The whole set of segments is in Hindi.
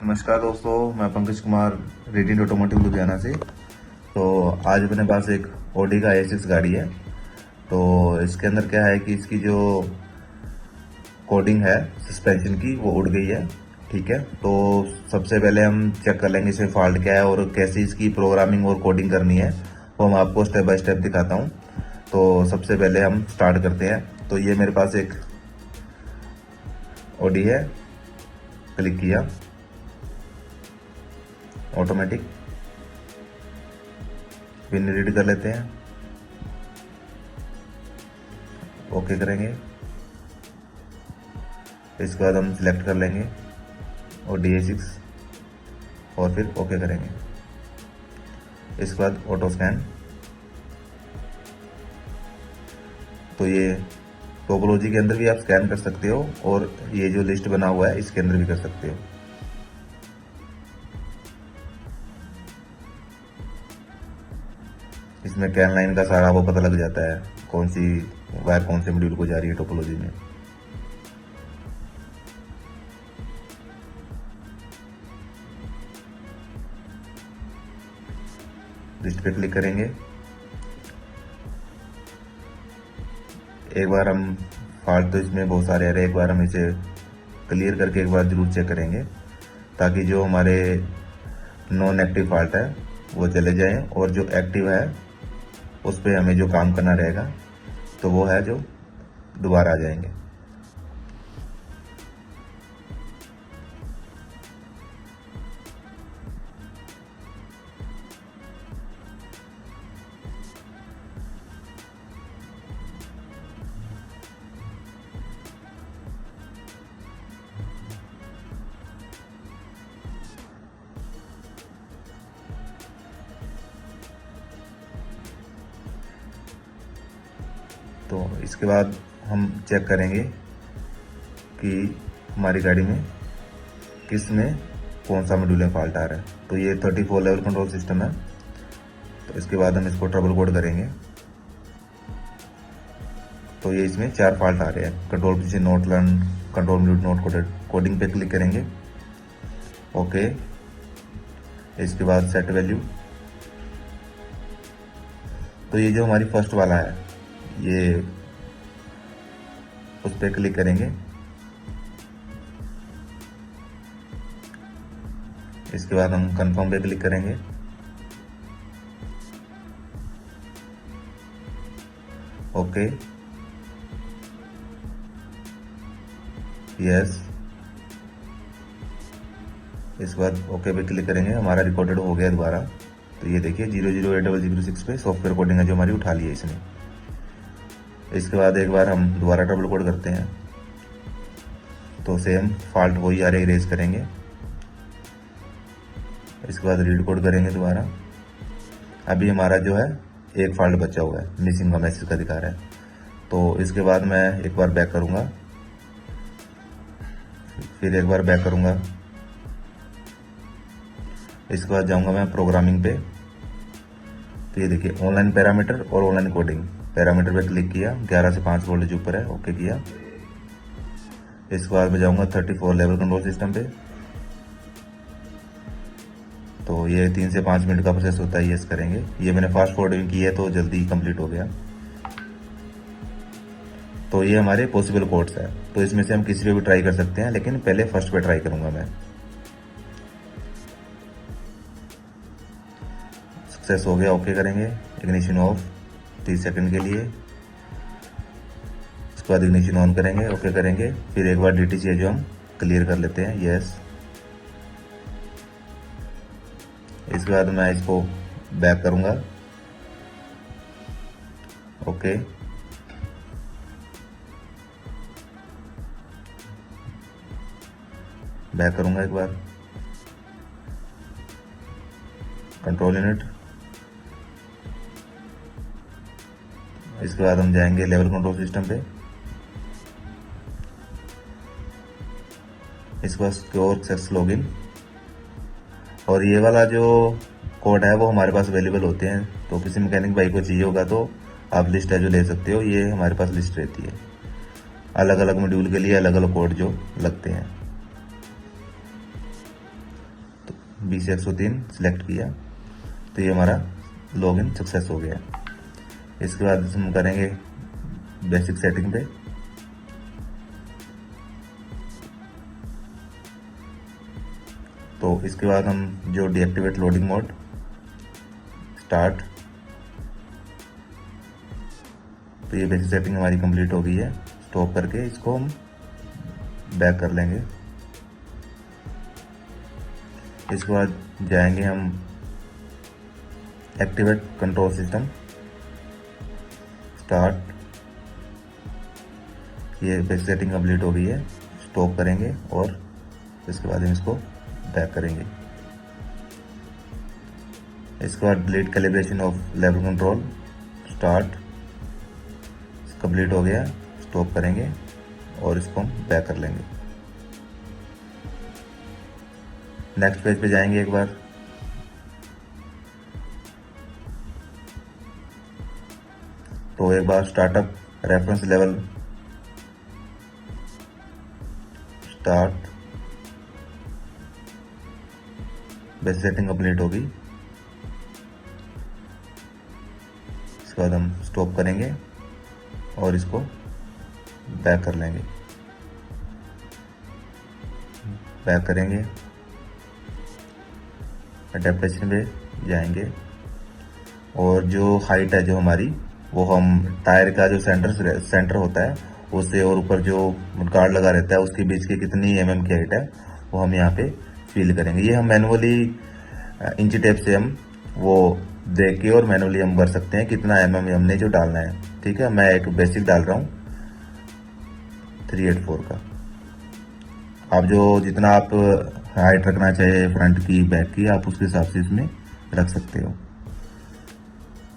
नमस्कार दोस्तों, मैं पंकज कुमार रेडियंट ऑटोमोटिव लुधियाना से। तो आज अपने पास एक ऑडी का A6 गाड़ी है। तो इसके अंदर क्या है कि इसकी जो कोडिंग है सस्पेंशन की वो उड़ गई है। ठीक है, तो सबसे पहले हम चेक कर लेंगे इसमें फॉल्ट क्या है और कैसे इसकी प्रोग्रामिंग और कोडिंग करनी है, वो मैं आपको स्टेप बाय स्टेप दिखाता हूँ। तो सबसे पहले हम स्टार्ट करते हैं। तो ये मेरे पास एक ऑडी है, क्लिक किया, ऑटोमेटिक पिन रीड कर लेते हैं, ओके करेंगे। इसके बाद हम सिलेक्ट कर लेंगे और A6 और फिर ओके करेंगे। इसके बाद ऑटो स्कैन। तो ये टोपोलॉजी के अंदर भी आप स्कैन कर सकते हो और ये जो लिस्ट बना हुआ है इसके अंदर भी कर सकते हो। इसमें कैन लाइन का सारा वो पता लग जाता है, कौन सी वायर कौन से मॉड्यूल को जा रही है टोपोलॉजी में। लिस्ट पे क्लिक करेंगे। एक बार हम फॉल्ट तो इसमें बहुत सारे आ रहे हैं, एक बार हम इसे क्लियर करके एक बार जरूर चेक करेंगे ताकि जो हमारे नॉन एक्टिव फॉल्ट है वो चले जाएं और जो एक्टिव है उस पर हमें जो काम करना रहेगा तो वो है जो दोबारा आ जाएंगे। तो इसके बाद हम चेक करेंगे कि हमारी गाड़ी में किस में कौन सा मॉड्यूल में फॉल्ट आ रहा है। तो ये 34 लेवल कंट्रोल सिस्टम है। तो इसके बाद हम इसको ट्रबल कोड करेंगे। तो ये इसमें 4 फॉल्ट आ रहे हैं। Control position note learn, control module note coded. Coding पे क्लिक करेंगे, ओके। इसके बाद सेट वैल्यू। तो ये जो हमारी फर्स्ट वाला है ये उस पर क्लिक करेंगे। इसके बाद हम कंफर्म पे क्लिक करेंगे, ओके, यस। इसके बाद ओके पे क्लिक करेंगे। हमारा रिकॉर्डेड हो गया दोबारा। तो ये देखिए 008006 पे सॉफ्टवेयर कोडिंग है जो हमारी उठा ली है इसने। इसके बाद एक बार हम दोबारा ट्रबल कोड करते हैं। तो सेम फॉल्ट वही आ रहे इरेज करेंगे। इसके बाद रीड कोड करेंगे दोबारा। अभी हमारा जो है एक फॉल्ट बचा हुआ है, मिसिंग का मैसेज का दिखा रहा है। तो इसके बाद मैं एक बार बैक करूंगा, फिर एक बार बैक करूंगा। इसके बाद जाऊंगा मैं प्रोग्रामिंग पे। तो ये देखिए ऑनलाइन पैरामीटर और ऑनलाइन कोडिंग। पैरामीटर पे क्लिक किया, 11 से 5 वोल्टेज ऊपर है, ओके किया। इसके बाद मैं जाऊंगा 34 लेवल कंट्रोल सिस्टम पे। तो ये 3 से 5 मिनट का प्रोसेस होता है, यस करेंगे। ये मैंने फास्ट फॉरवर्डिंग की है तो जल्दी कंप्लीट हो गया। तो ये हमारे पॉसिबल कोड्स है। तो इसमें से हम किसी पे भी ट्राई कर सकते हैं, लेकिन पहले फर्स्ट पे ट्राई करूंगा मैं। सक्सेस हो गया, ओके करेंगे। इग्निशन ऑफ 30 सेकंड के लिए। उसके बाद इग्निशन ऑन करेंगे, ओके करेंगे। फिर एक बार DTC है जो हम क्लियर कर लेते हैं, यस। इसके बाद मैं इसको बैक करूंगा, ओके। बैक करूंगा एक बार, कंट्रोल यूनिट। इसके बाद हम जाएंगे लेवल कंट्रोल सिस्टम पे। इसके बाद सिक्योर एक्सेस लॉगिन। और ये वाला जो कोड है वो हमारे पास अवेलेबल होते हैं। तो किसी मैकेनिक भाई को चाहिए होगा तो आप लिस्ट है जो ले सकते हो। ये हमारे पास लिस्ट रहती है, अलग अलग मॉड्यूल के लिए अलग अलग कोड जो लगते हैं। BC103 सिलेक्ट किया तो ये हमारा लॉगिन सक्सेस हो गया। इसके बाद हम करेंगे बेसिक सेटिंग पे। तो इसके बाद हम जो डीएक्टिवेट लोडिंग मोड स्टार्ट, तो ये बेसिक सेटिंग हमारी कंप्लीट हो गई है। स्टॉप करके इसको हम बैक कर लेंगे। इसके बाद जाएंगे हम एक्टिवेट कंट्रोल सिस्टम, स्टार्ट। ये बेसिक सेटिंग कंप्लीट हो गई है। स्टॉप करेंगे और इसके बाद हम इसको बैक करेंगे। इसके बाद delete calibration of level control, start, complete हो गया। स्टॉप करेंगे और इसको हम बैक कर लेंगे। नेक्स्ट पेज पे जाएंगे एक बार। तो एक बार startup reference level start, basic setting complete होगी। इसके बाद हम स्टॉप करेंगे और इसको बैक कर लेंगे। बैक करेंगे, अडेप्टेशन पे जाएंगे और जो हाइट है जो हमारी, वो हम टायर का जो सेंटर होता है उससे और ऊपर जो गार्ड लगा रहता है उसके बीच की कितनी mm की हाइट है वो हम यहाँ पे फील करेंगे। ये हम मैनुअली इंच टेप से हम वो देख के और मैनुअली हम भर सकते हैं कितना mm हमने जो डालना है। ठीक है, मैं एक बेसिक डाल रहा हूँ 384 का। आप जो जितना आप हाइट रखना चाहे फ्रंट की बैक की, आप उसके हिसाब से इसमें रख सकते हो।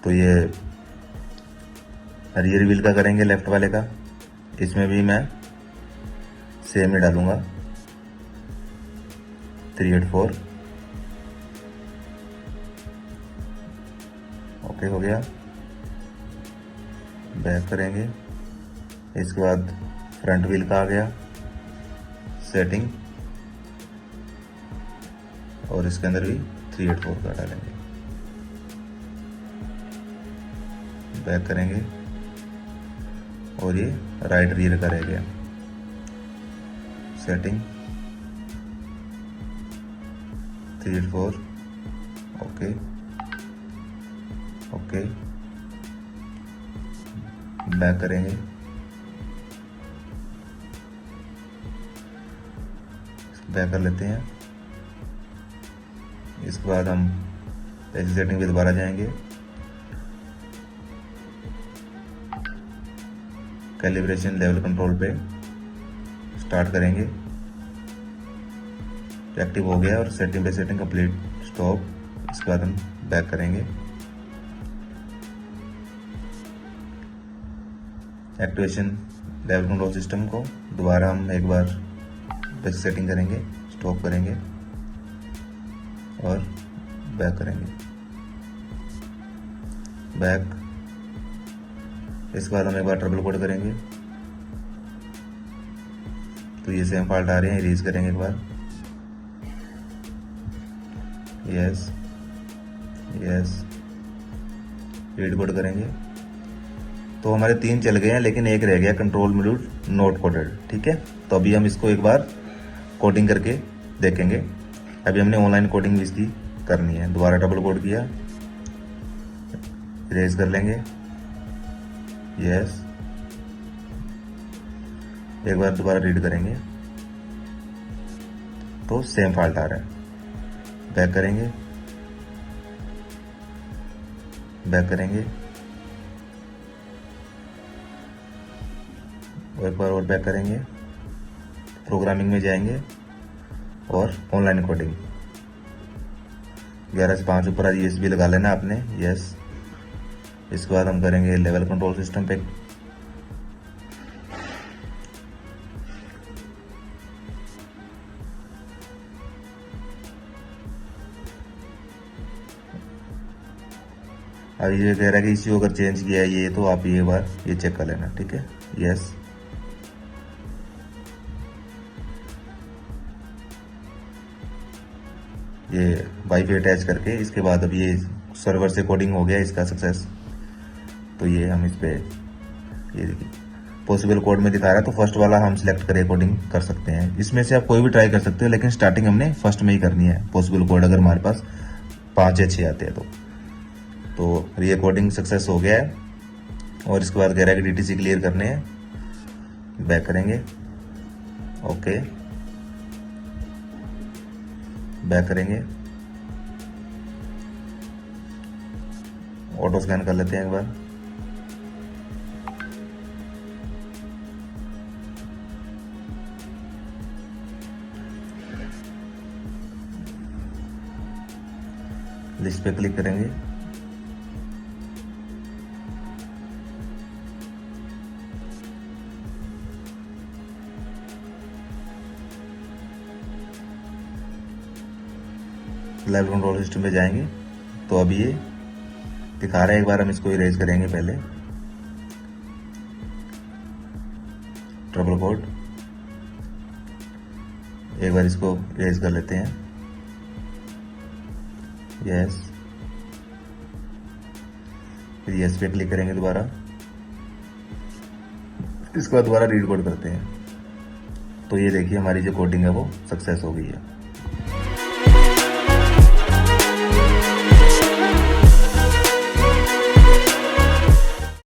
तो ये रियर व्हील का करेंगे, लेफ्ट वाले का। इसमें भी मैं सेम ही डालूंगा 384। ओके हो गया। बैक करेंगे। इसके बाद फ्रंट व्हील का आ गया सेटिंग और इसके अंदर भी 384 का डालेंगे। बैक करेंगे और ये राइट रियर का रह गया सेटिंग 384। ओके ओके, बैक करेंगे। बैक कर लेते हैं। इसके बाद हम बेसिक सेटिंग पे दोबारा जाएंगे। कैलिब्रेशन लेवल कंट्रोल पे स्टार्ट करेंगे। एक्टिव हो गया और सेटिंग पे सेटिंग कंप्लीट, स्टॉप। इसके बाद हम बैक करेंगे। एक्टिवेशन लेवल कंट्रोल सिस्टम को दोबारा हम एक बार बेसिक सेटिंग करेंगे, स्टॉप करेंगे और बैक करेंगे। बैक। इसके बाद हम एक बार ट्रबल कोड करेंगे। तो ये सेम फॉल्ट आ रहे हैं, इरेज करेंगे एक बार। यस यस, रीड कोड करेंगे। तो हमारे 3 चल गए हैं लेकिन एक रह गया, कंट्रोल मॉड्यूल नॉट कोडेड। ठीक है, तो अभी हम इसको एक बार कोडिंग करके देखेंगे। अभी हमने ऑनलाइन कोडिंग भी इसकी करनी है। दोबारा डबल कोड किया, इरेज कर लेंगे। यस, एक बार दोबारा रीड करेंगे तो सेम फॉल्ट आ रहा है। बैक करेंगे, बैक करेंगे और एक बार और बैक करेंगे। प्रोग्रामिंग में जाएंगे और ऑनलाइन कोडिंग 11 से 5 ऊपर USB लगा लेना आपने। यस, इसके बाद हम करेंगे लेवल कंट्रोल सिस्टम पे। अब ये कह रहा है कि इसी अगर चेंज किया है ये, तो आप ये बार ये चेक कर लेना। ठीक है, यस। ये वाईफाई अटैच करके इसके बाद अब ये सर्वर से कोडिंग हो गया इसका सक्सेस। तो ये हम इस पे ये देखिए पॉसिबल कोड में दिखा रहा है, तो फर्स्ट वाला हम सिलेक्ट करके कोडिंग कर सकते हैं। इसमें से आप कोई भी ट्राई कर सकते हो, लेकिन स्टार्टिंग हमने फर्स्ट में ही करनी है पॉसिबल कोड, अगर हमारे पास 5 या 6 आते हैं तो ये कोडिंग सक्सेस हो गया है। और इसके बाद कह रहा है कि DTC क्लियर करने हैं, बैक करेंगे, ओके बैक करेंगे, ऑटो स्कैन कर लेते हैं एक बार। लिस्ट पे क्लिक करेंगे, लाइव कंट्रोल सिस्टम पे जाएंगे। तो अब ये दिखा रहा है, एक बार हम इसको इरेज करेंगे पहले, ट्रबल कोड एक बार इसको इरेज कर लेते हैं, यस, फिर यस पे क्लिक करेंगे दोबारा, इसके बाद दोबारा रीड कोड करते हैं। तो ये देखिए हमारी जो कोडिंग है वो सक्सेस हो गई है।